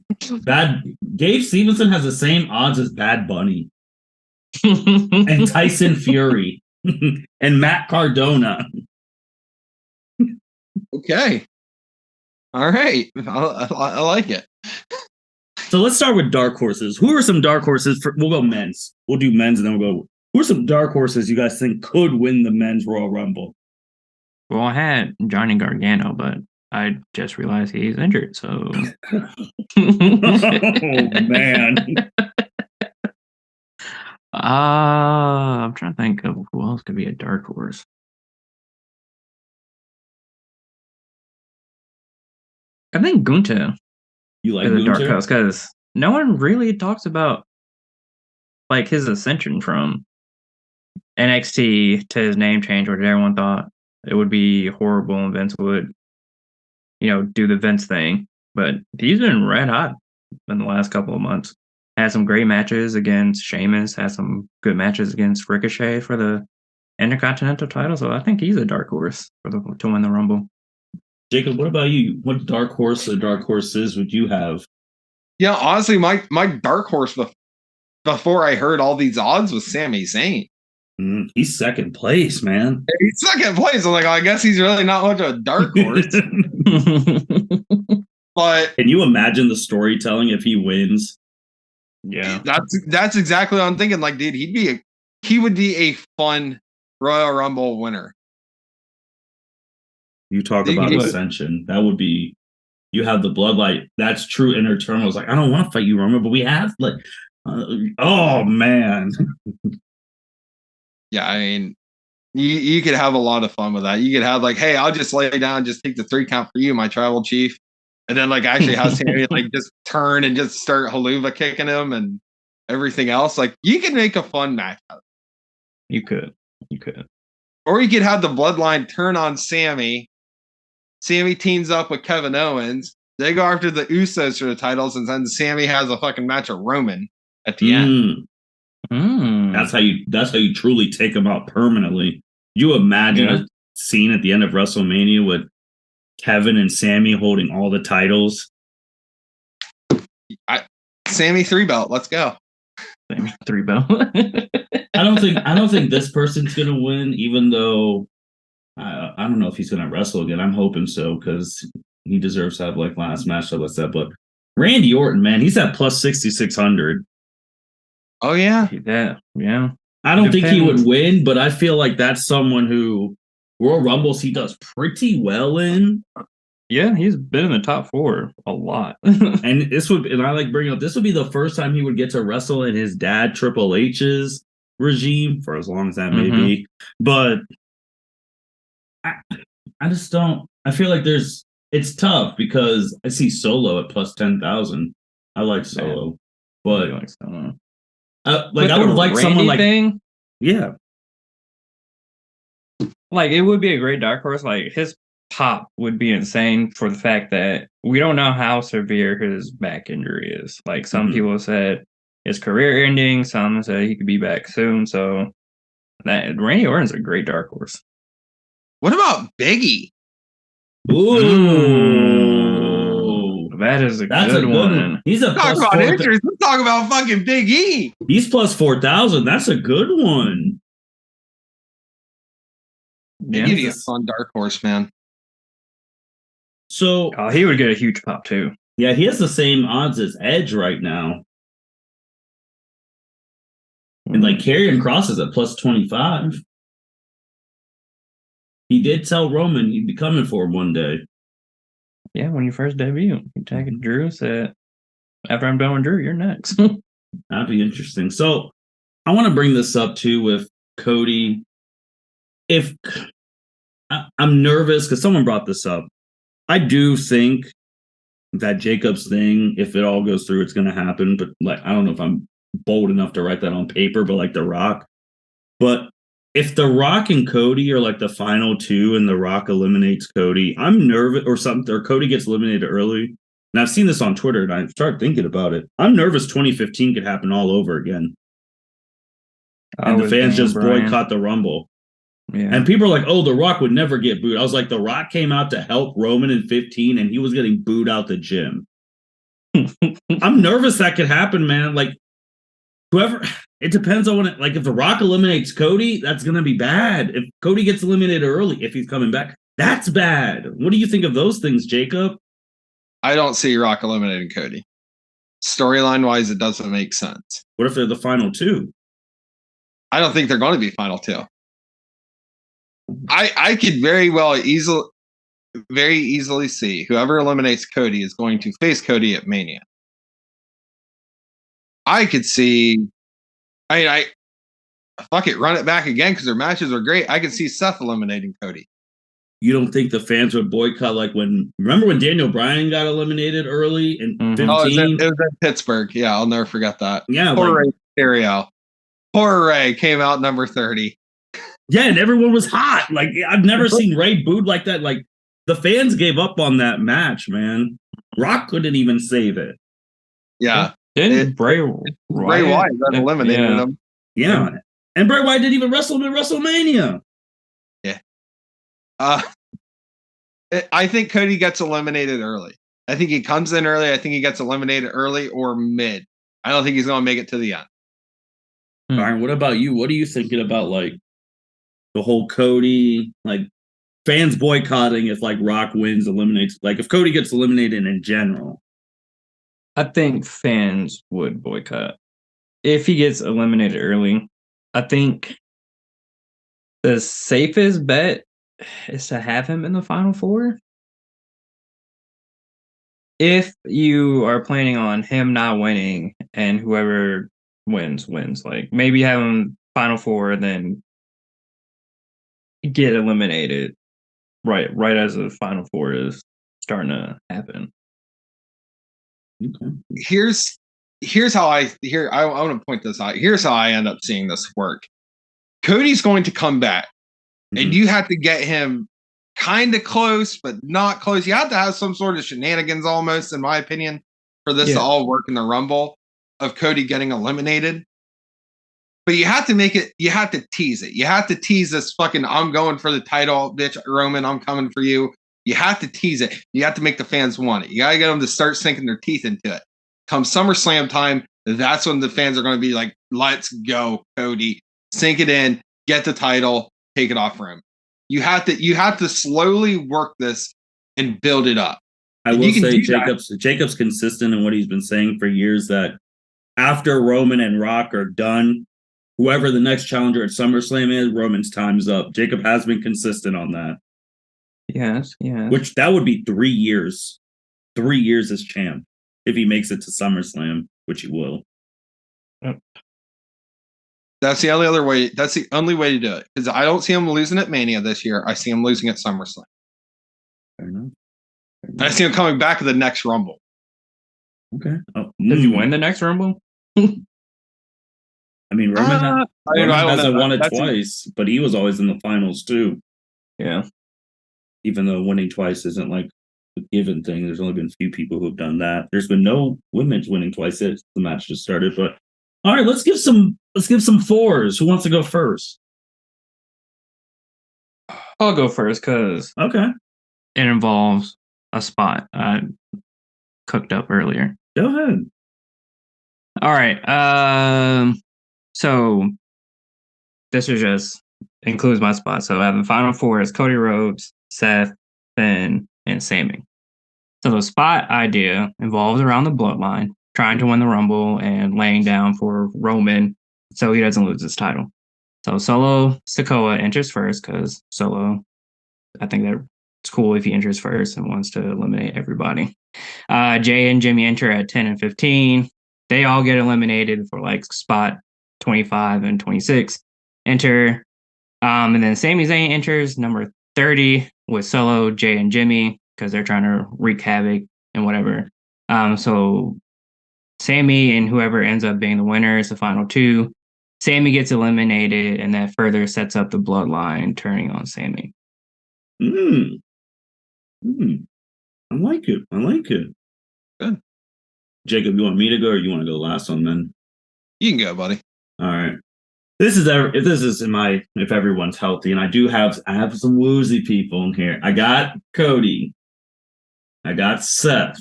Gabe Stevenson has the same odds as Bad Bunny and Tyson Fury and Matt Cardona. Okay. All right. I like it. So let's start with dark horses. Who are some dark horses? We'll go men's. We'll do men's and then we'll go. Who are some dark horses you guys think could win the men's Royal Rumble? Well, I had Johnny Gargano, but I just realized he's injured. So, oh man. I'm trying to think of who else could be a dark horse. I think Gunta. You like is a dark Gunter? horse because no one really talks about like his ascension from NXT to his name change, where everyone thought it would be horrible and Vince would, do the Vince thing. But he's been red hot in the last couple of months. Had some great matches against Sheamus, had some good matches against Ricochet for the Intercontinental title. So I think he's a dark horse to win the Rumble. Jacob, what about you? What dark horse or dark horses would you have? Yeah, honestly, my dark horse before I heard all these odds was Sami Zayn. He's second place, man. He's second place. I'm like, I guess he's really not much of a dark horse. But can you imagine the storytelling if he wins? Yeah, that's exactly what I'm thinking. Like, dude, he would be a fun Royal Rumble winner. You talk about ascension. That would be. You have the bloodline. That's true inner turmoil. It's like, I don't want to fight you, Roman, but we have oh man. Yeah, I mean, you could have a lot of fun with that. You could have like, hey, I'll just lay down, just take the 3 count for you, my tribal chief, and then like actually have Sammy like just turn and just start haluva kicking him and everything else. Like you could make a fun match out of it. You could, or you could have the bloodline turn on Sammy. Sammy teams up with Kevin Owens. They go after the Usos for the titles, and then Sammy has a fucking match with Roman at the end. That's how you truly take them out permanently. You imagine a scene at the end of WrestleMania with Kevin and Sammy holding all the titles. Sammy 3-belt. Let's go. Sammy 3-belt. I don't think this person's gonna win, even though I don't know if he's gonna wrestle again. I'm hoping so because he deserves to have like last match like that. But Randy Orton, man, he's at plus 6,600. Oh yeah. Yeah. I don't think he would win, but I feel like that's someone who Royal Rumbles he does pretty well in. Yeah, he's been in the top 4 a lot. And I like bringing up, this would be the first time he would get to wrestle in his dad Triple H's regime, for as long as that may be. But I just don't. I feel like it's tough because I see Solo at plus 10,000. I like Solo, but like Solo. Like I would like Randy someone like thing, yeah. Like it would be a great dark horse. Like his pop would be insane for the fact that we don't know how severe his back injury is. Like some people said his career ending, some said he could be back soon. So that Randy Orton's a great dark horse. What about Biggie? Ooh, that's a good one. He's a talk about injuries. Let's talk about fucking Big E. He's plus 4,000. That's a good one. Yeah, he's a fun dark horse, man. So he would get a huge pop too. Yeah, he has the same odds as Edge right now. And like Karrion Kross is at plus 25. He did tell Roman he'd be coming for him one day. Yeah, when you first debut, he tagged Drew, said, after I'm done with Drew, you're next. That'd be interesting. So I want to bring this up too with Cody. If I'm nervous because someone brought this up, I do think that Jacob's thing, if it all goes through, it's going to happen. But like, I don't know if I'm bold enough to write that on paper, but like The Rock. But if The Rock and Cody are like the final two and The Rock eliminates Cody, I'm nervous or something, or Cody gets eliminated early. And I've seen this on Twitter and I started thinking about it. I'm nervous 2015 could happen all over again. And the fans just boycott the Rumble. Yeah. And people are like, oh, The Rock would never get booed. I was like, The Rock came out to help Roman in 15 and he was getting booed out the gym. I'm nervous that could happen, man. Like, whoever, it depends on when it, like, if The Rock eliminates Cody, that's going to be bad. If Cody gets eliminated early, if he's coming back, that's bad. What do you think of those things, Jacob? I don't see Rock eliminating Cody. Storyline wise, it doesn't make sense. What if they're the final two? I don't think they're going to be final two. I could very easily see whoever eliminates Cody is going to face Cody at Mania. I could see, I fuck it, run it back again because their matches are great. I could see Seth eliminating Cody. You don't think the fans would boycott like remember when Daniel Bryan got eliminated early in 15? Oh, it was in Pittsburgh. Yeah, I'll never forget that. Yeah. Poor Ray Mysterio. Poor Ray came out number 30. Yeah, and everyone was hot. Like, I've never seen Ray booed like that. Like, the fans gave up on that match, man. Rock couldn't even save it. Yeah. Bray Wyatt eliminated him. Yeah. And Bray Wyatt didn't even wrestle in WrestleMania. Yeah. I think Cody gets eliminated early. I think he comes in early. I think he gets eliminated early or mid. I don't think he's going to make it to the end. Byron, what about you? What are you thinking about, like, the whole Cody, like, fans boycotting if, like, Rock wins, eliminates, like, if Cody gets eliminated in general? I think fans would boycott. If he gets eliminated early, I think the safest bet is to have him in the final four. If you are planning on him not winning and whoever wins, like maybe have him final four, then get eliminated right as the final four is starting to happen. Okay. Here's how I want to point this out. Here's how I end up seeing this work. Cody's going to come back, and you have to get him kind of close, but not close. You have to have some sort of shenanigans, almost, in my opinion, for this to all work in the Rumble of Cody getting eliminated. But you have to make it. You have to tease it. You have to tease this fucking "I'm going for the title, bitch, Roman. I'm coming for you." You have to tease it. You have to make the fans want it. You gotta get them to start sinking their teeth into it. Come SummerSlam time, that's when the fans are going to be like, "Let's go, Cody. Sink it in. Get the title. Take it off Roman." You have to slowly work this and build it up. I will say Jacob's consistent in what he's been saying for years, that after Roman and Rock are done, whoever the next challenger at SummerSlam is, Roman's time's up. Jacob has been consistent on that. Yes. Which that would be 3 years. 3 years as champ if he makes it to SummerSlam, which he will. That's the only other way. That's the only way to do it. Because I don't see him losing at Mania this year. I see him losing at SummerSlam. Fair enough. I see him coming back to the next Rumble. Okay. Does he win the next Rumble? I mean, Roman hasn't won it That's twice, but he was always in the finals too. Yeah. Even though winning twice isn't like a given thing, there's only been a few people who've done that. There's been no women's winning twice since the match just started. But all right, let's give some fours. Who wants to go first? I'll go first because Okay, it involves a spot I cooked up earlier. go ahead. All right. So this is just includes my spot. So I have the final four is Cody Rhodes, Seth, Finn, and Sami. So the spot idea involves around the bloodline, trying to win the Rumble and laying down for Roman so he doesn't lose his title. So Solo Sikoa enters first because Solo, I think that it's cool if he enters first and wants to eliminate everybody. Jay and Jimmy enter at 10 and 15. They all get eliminated for like spot 25 and 26. Enter. And then Sami Zayn enters number 30 with Solo, Jay, and Jimmy because they're trying to wreak havoc and whatever. So Sami and whoever ends up being the winner is the final two. Sami gets eliminated, and that further sets up the bloodline turning on Sami. I like it. Good. Jacob, you want me to go or you want to go last on then? You can go, buddy. All right. If everyone's healthy, and I have some woozy people in here. I got Cody. I got Seth.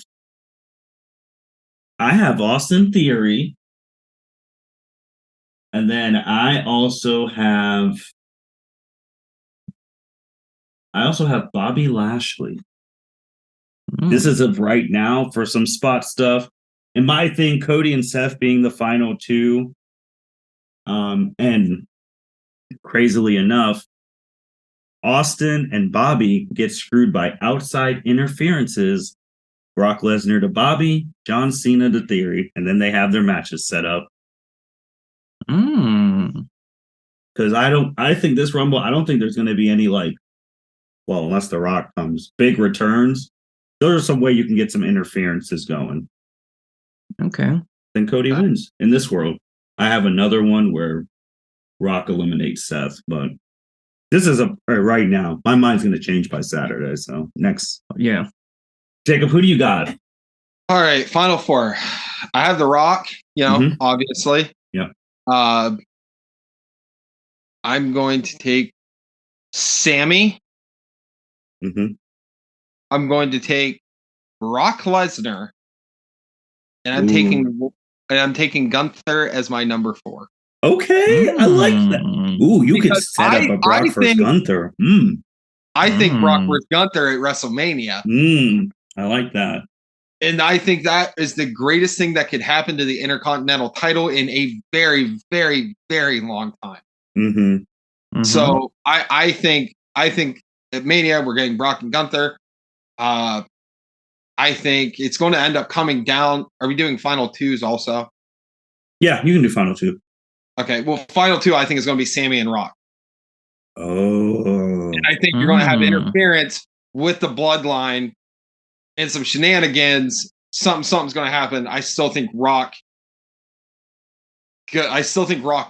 I have Austin Theory. And then I also have Bobby Lashley. This is of right now for some spot stuff. In my thing, Cody and Seth being the final two. And crazily enough, Austin and Bobby get screwed by outside interferences. Brock Lesnar to Bobby, John Cena to Theory, and then they have their matches set up. Because I think this Rumble, I don't think there's going to be any unless The Rock comes, big returns. There's some way you can get some interferences going. Okay. Then Cody wins in this world. I have another one where Rock eliminates Seth, but this is right now. My mind's going to change by Saturday. So next. Yeah. Jacob, who do you got? All right, final four. I have The Rock, obviously. Yeah. I'm going to take Sami. I'm going to take Brock Lesnar. And I'm taking Gunther as my number 4. Okay, I like that. Ooh, you could set up a Brock versus Gunther. I think Brock versus Gunther at WrestleMania. I like that. And I think that is the greatest thing that could happen to the Intercontinental title in a very, very, very long time. So I think at Mania we're getting Brock and Gunther. I think it's going to end up coming down. Are we doing final twos also? Yeah, you can do final two. Okay, well, final two I think is going to be Sami and Rock. Oh. And I think you're going to have interference with the bloodline and some shenanigans. Something's going to happen. I still think Rock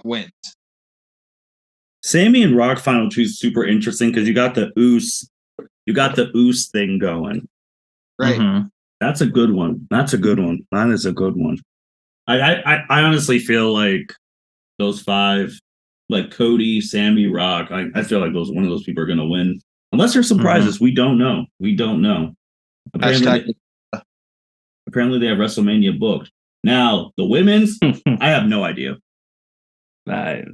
wins. Sami and Rock final two is super interesting because you got the Oos thing going. Right. That's a good one. That is a good one. I honestly feel like those 5, like Cody, Sami, Rock, I feel like one of those people are going to win. Unless there's surprises. We don't know. Apparently they have WrestleMania booked. Now, the women's, I have no idea. I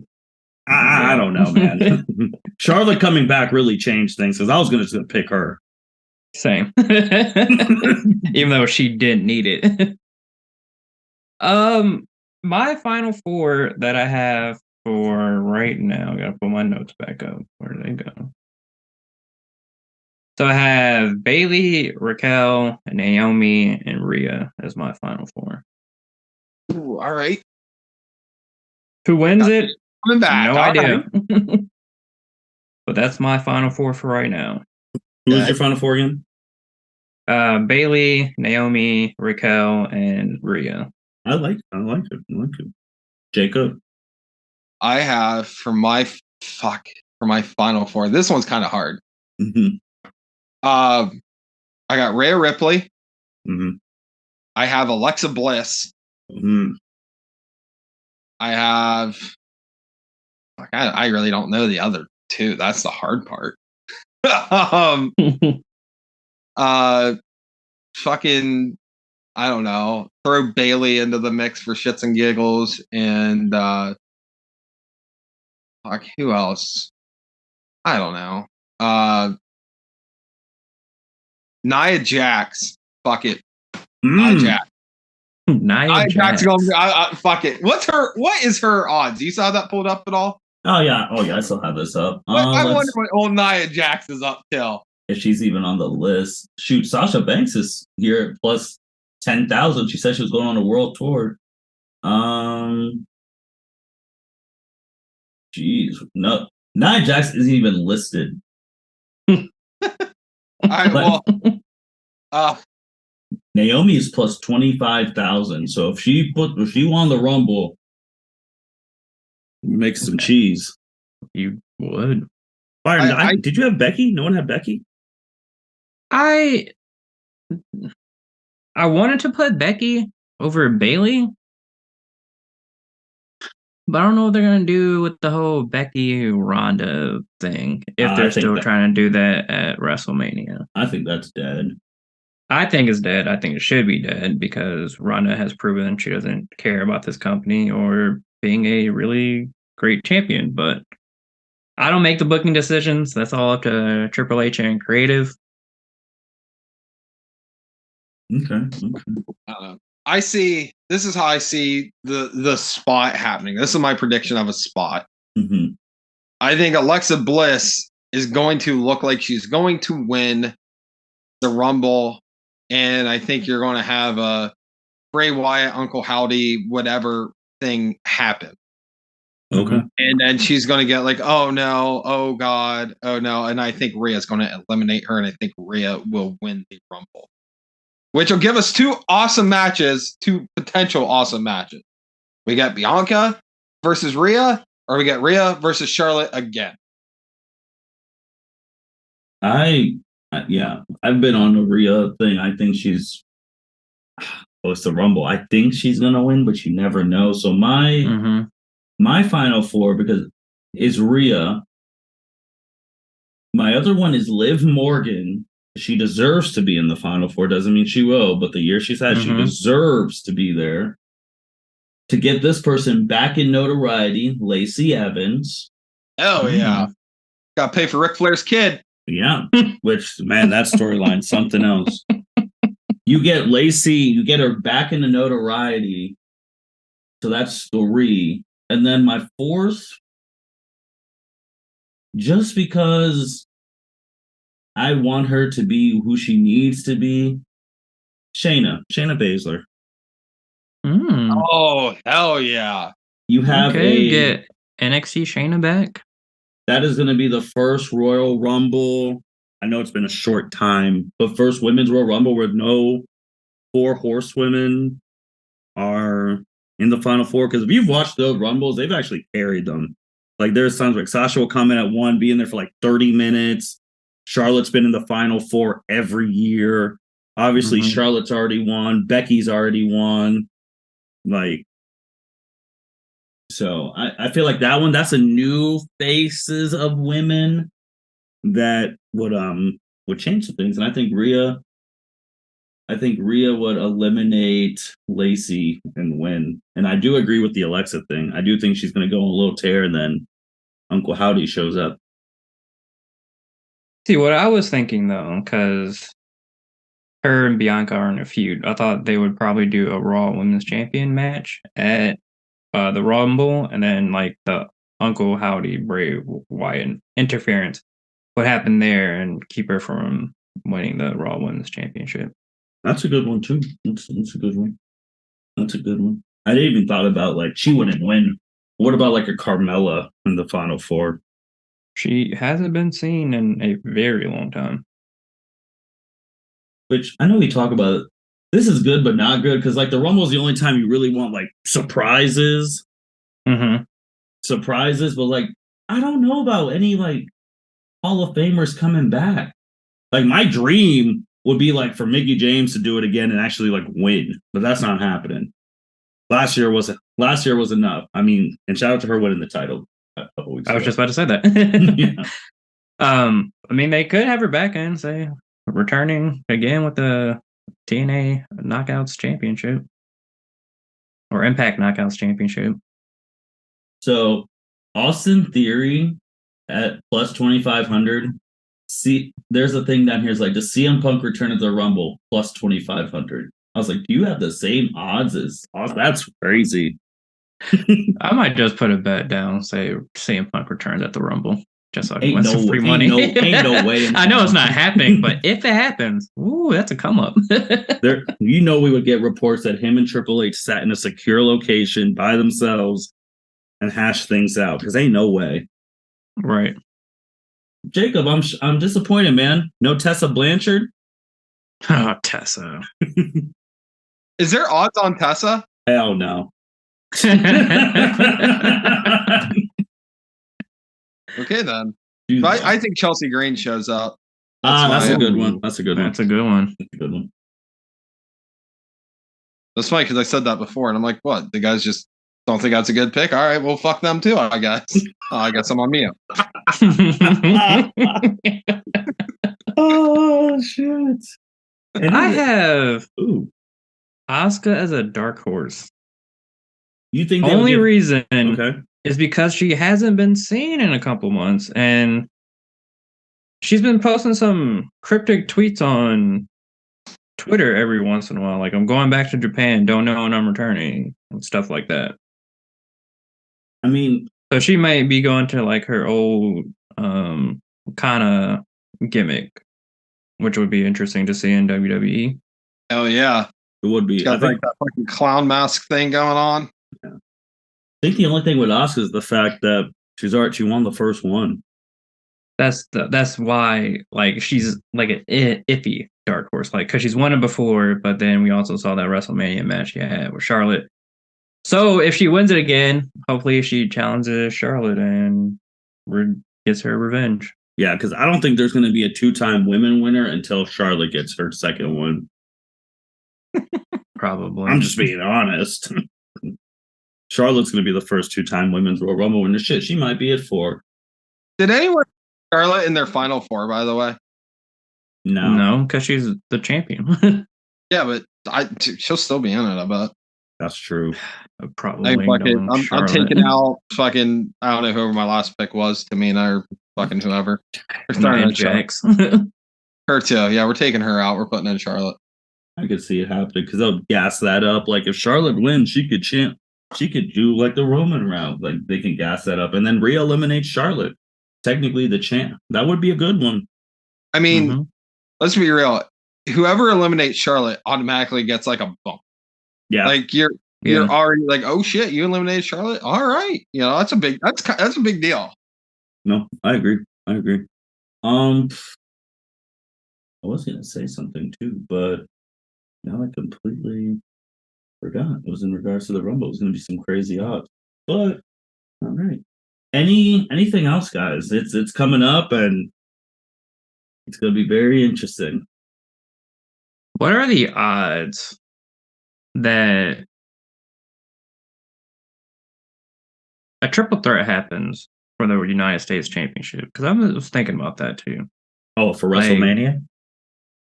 don't know, man. Charlotte coming back really changed things because I was going to pick her. Same. Even though she didn't need it. My final 4 that I have for right now, I gotta put my notes back up. Where did they go? So I have Bailey, Raquel, Naomi, and Rhea as my final four. Ooh, all right. Who wins it? Coming back. No all idea. right. But that's my final four for right now. Who was your final four again? Bailey, Naomi, Raquel, and Rhea. I like it. Jacob. I have for my final four. This one's kind of hard. Mm-hmm. I got Rhea Ripley. Mm-hmm. I have Alexa Bliss. Mm-hmm. I have. I really don't know the other two. That's the hard part. Fucking, I don't know. Throw Bailey into the mix for shits and giggles, and who else? I don't know. Nia Jax. Fuck it. Nia Jax. Nia Jax. Fuck it. What is her odds? You saw that pulled up at all? Oh yeah. I still have this up. I wonder what old Nia Jax is up till. If she's even on the list. Shoot, Sasha Banks is here at plus 10,000. She said she was going on a world tour. Jeez, no, Nia Jax isn't even listed. Naomi is plus 25,000. So if she won the Rumble, make some cheese. You would. Byron, did you have Becky? No one had Becky? I wanted to put Becky over Bailey, but I don't know what they're gonna do with the whole Becky Ronda thing if they're still trying to do that at WrestleMania. I think that's dead. I think it's dead. I think it should be dead because Ronda has proven she doesn't care about this company or being a really great champion. But I don't make the booking decisions. That's all up to Triple H and creative. Okay. I see. This is how I see the spot happening. This is my prediction of a spot. Mm-hmm. I think Alexa Bliss is going to look like she's going to win the Rumble, and I think you're going to have a Bray Wyatt, Uncle Howdy, whatever thing happen. Okay. And then she's going to get like, oh no, oh God, oh no. And I think Rhea's going to eliminate her, and I think Rhea will win the Rumble, which will give us two potential awesome matches. We got Bianca versus Rhea, or we got Rhea versus Charlotte again. I've been on the Rhea thing. I think she's it's the Rumble. I think she's gonna win, but you never know. So my final four, because is Rhea. My other one is Liv Morgan. She deserves to be in the final four. Doesn't mean she will, but the year she's had, she deserves to be there. To get this person back in notoriety, Lacey Evans. Oh yeah, got to pay for Ric Flair's kid. Yeah, which, man, that storyline, something else. You get Lacey, you get her back into notoriety. So that's 3. And then my fourth, just because I want her to be who she needs to be, Shayna Baszler. Oh, hell yeah. You have get NXT Shayna back. That is going to be the first Royal Rumble. I know it's been a short time, but first Women's Royal Rumble where no 4 horsewomen are in the final four. Because if you've watched those Rumbles, they've actually carried them. Like there's times like Sasha will come in at 1, be in there for like 30 minutes. Charlotte's been in the final 4 every year. Obviously, Charlotte's already won. Becky's already won. So I feel like that's a new faces of women that would change some things. And I think Rhea would eliminate Lacey and win. And I do agree with the Alexa thing. I do think she's going to go on a little tear, and then Uncle Howdy shows up. See, what I was thinking, though, because her and Bianca are in a feud, I thought they would probably do a Raw Women's Champion match at the Rumble, and then like the Uncle Howdy Bray Wyatt interference what happened there and keep her from winning the Raw Women's Championship. That's a good one too. That's a good one. That's a good one. I didn't even thought about like she wouldn't win. What about like a Carmella in the Final Four? She hasn't been seen in a very long time. Which I know we talk about it. This is good but not good because like the Rumble is the only time you really want like surprises. Mm-hmm. Surprises, but like I don't know about any like Hall of Famers coming back. Like my dream would be like for Mickie James to do it again and actually like win, but that's not happening. Last year was enough. I mean, and shout out to her winning the title a couple weeks I was ago. just about to say that. Yeah. I mean, they could have her back and say returning again with the TNA Knockouts Championship or Impact Knockouts Championship. So Austin Theory at plus 2,500. See, there's a thing down here. It's like, does CM Punk return at the Rumble plus 2,500? I was like, do you have the same odds as Austin? That's crazy. I might just put a bet down, say CM Punk returns at the Rumble, just so I can Ain't win no- some free ain't money. no way in I know it's hell. not happening, but if it happens, ooh, that's a come up. There, we would get reports that him and Triple H sat in a secure location by themselves and hashed things out because ain't no way. Right. Jacob, I'm disappointed, man. No Tessa Blanchard. Oh, Tessa. Is there odds on Tessa? Hell no. Okay then. But I think Chelsea Green shows up. That's my- a good one. That's a good one. That's a good one. That's a good one. That's funny because I said that before, and I'm like, what? The guys just don't think that's a good pick. All right, well, fuck them too, I guess. I guess I'm on mute. Oh shit! And I have ooh, Asuka as a dark horse. you think they would Only give- reason Okay. is because she hasn't been seen in a couple months, and she's been posting some cryptic tweets on Twitter every once in a while, like I'm going back to Japan, don't know when I'm returning, and stuff like that. I mean, So she might be going to like her old kind of gimmick, which would be interesting to see in WWE. Hell yeah. it would be. She's got like that fucking clown mask thing going on. I think the only thing with Asuka is the fact that she won the first one. That's why like she's like an iffy dark horse, like because she's won it before, but then we also saw that WrestleMania match she had with Charlotte. So if she wins it again, hopefully she challenges Charlotte and gets her revenge. Yeah, because I don't think there's going to be a 2-time women winner until Charlotte gets her second one. Probably. I'm just being honest. Charlotte's going to be the first 2-time women's Royal Rumble winner. Shit, she might be at 4. Did anyone Charlotte in their final 4, by the way? No, because she's the champion. Yeah, but she'll still be in it, I bet. That's true. Probably. I'm taking out fucking, I don't know whoever my last pick was, Tamina or fucking whoever. We're throwing in Charlotte. Jax. Her too. Yeah, we're taking her out. We're putting in Charlotte. I could see it happening because they'll gas that up. Like if Charlotte wins, she could do like the Roman route. Like they can gas that up and then re-eliminate Charlotte. Technically the champ. That would be a good one. I mean, let's be real. Whoever eliminates Charlotte automatically gets like a bump. Yeah. Like you're already like, oh shit, you eliminated Charlotte. All right, that's a big deal. No, I agree. I was gonna say something too, but now I completely forgot. It was in regards to the Rumble. It was gonna be some crazy odds, but all right. Anything else, guys? It's coming up and it's gonna be very interesting. What are the odds that a triple threat happens for the United States Championship? Because I was thinking about that too. Oh, for WrestleMania?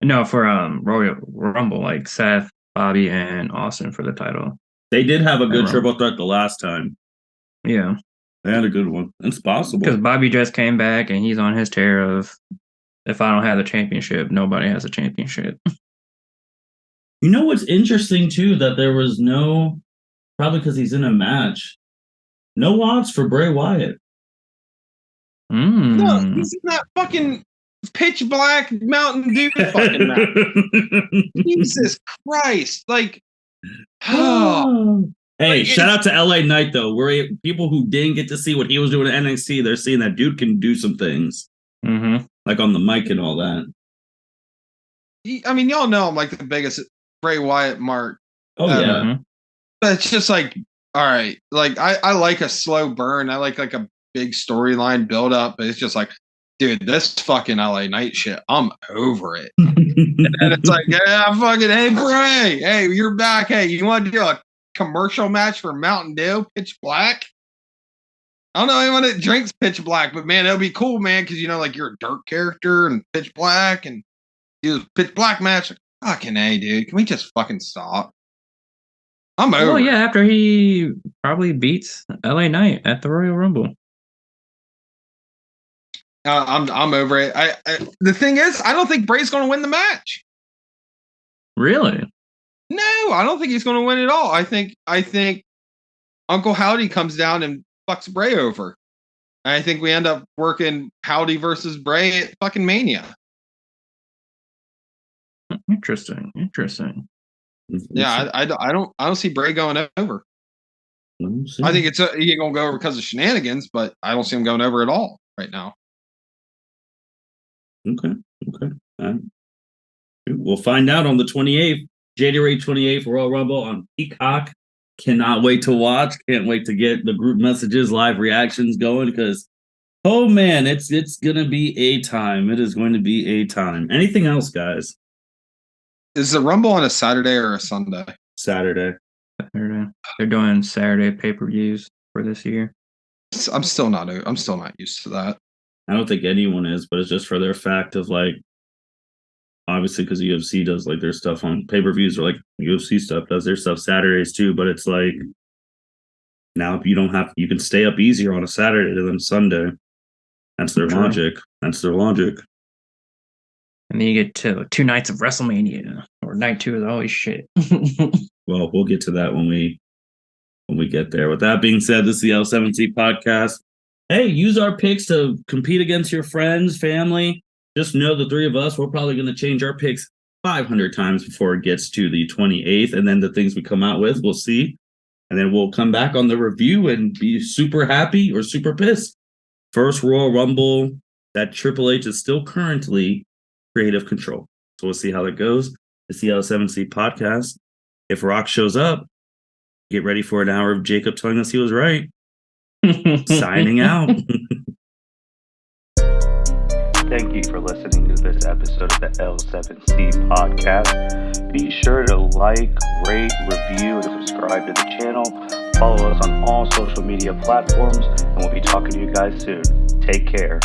No, for Royal Rumble, like Seth, Bobby, and Austin for the title. They did have a good triple threat the last time. Yeah. They had a good one. It's possible. Because Bobby just came back and he's on his tear of, if I don't have the championship, nobody has a championship. You know what's interesting too? That there was no, probably because he's in a match, no odds for Bray Wyatt. No, he's in that fucking pitch black Mountain Dew fucking match. Jesus Christ. Like, hey, shout out to LA Knight though. Where people who didn't get to see what he was doing at NXT, they're seeing that dude can do some things. Like on the mic and all that. I mean, y'all know I'm like the biggest Bray Wyatt mark. Oh yeah. But it's just like, all right, like I like a slow burn. I like a big storyline build up, but it's just like, dude, this fucking LA Knight shit, I'm over it. And it's like, yeah, fucking, hey, Bray, hey, you're back. Hey, you want to do a commercial match for Mountain Dew, pitch black? I don't know anyone that drinks pitch black, but man, it'll be cool, man, because you know, like you're a dark character and pitch black and do a pitch black match. Like, fucking A, dude. Can we just fucking stop? I'm over. Oh yeah, after he probably beats LA Knight at the Royal Rumble. I'm over it. The thing is, I don't think Bray's going to win the match. Really? No, I don't think he's going to win at all. I think Uncle Howdy comes down and fucks Bray over. And I think we end up working Howdy versus Bray at fucking Mania. Interesting. Yeah, I don't see Bray going over. I think he ain't gonna go over because of shenanigans, but I don't see him going over at all right now. Okay. We'll find out on the 28th, January 28th, Royal Rumble on Peacock. Cannot wait to watch. Can't wait to get the group messages, live reactions going because, oh man, it's gonna be a time. It is going to be a time. Anything else, guys? Is the Rumble on a Saturday or a Sunday? Saturday. They're doing Saturday pay-per-views for this year. I'm still not used to that. I don't think anyone is, but it's just for their fact of like, obviously because UFC does like their stuff on pay-per-views or like UFC stuff does their stuff Saturdays too, but it's like now you can stay up easier on a Saturday than Sunday. That's their logic. And then you get to 2 nights of WrestleMania, or night 2 is always shit. Well, we'll get to that when we get there. With that being said, this is the L7C podcast. Hey, use our picks to compete against your friends, family. Just know the 3 of us, we're probably going to change our picks 500 times before it gets to the 28th. And then the things we come out with, we'll see. And then we'll come back on the review and be super happy or super pissed. First Royal Rumble that Triple H is still currently creative control. So we'll see how that goes. It's the L7C podcast. If Rock shows up, get ready for an hour of Jacob telling us he was right. Signing out. Thank you for listening to this episode of the L7C podcast. Be sure to like, rate, review, and subscribe to the channel. Follow us on all social media platforms, and we'll be talking to you guys soon. Take care.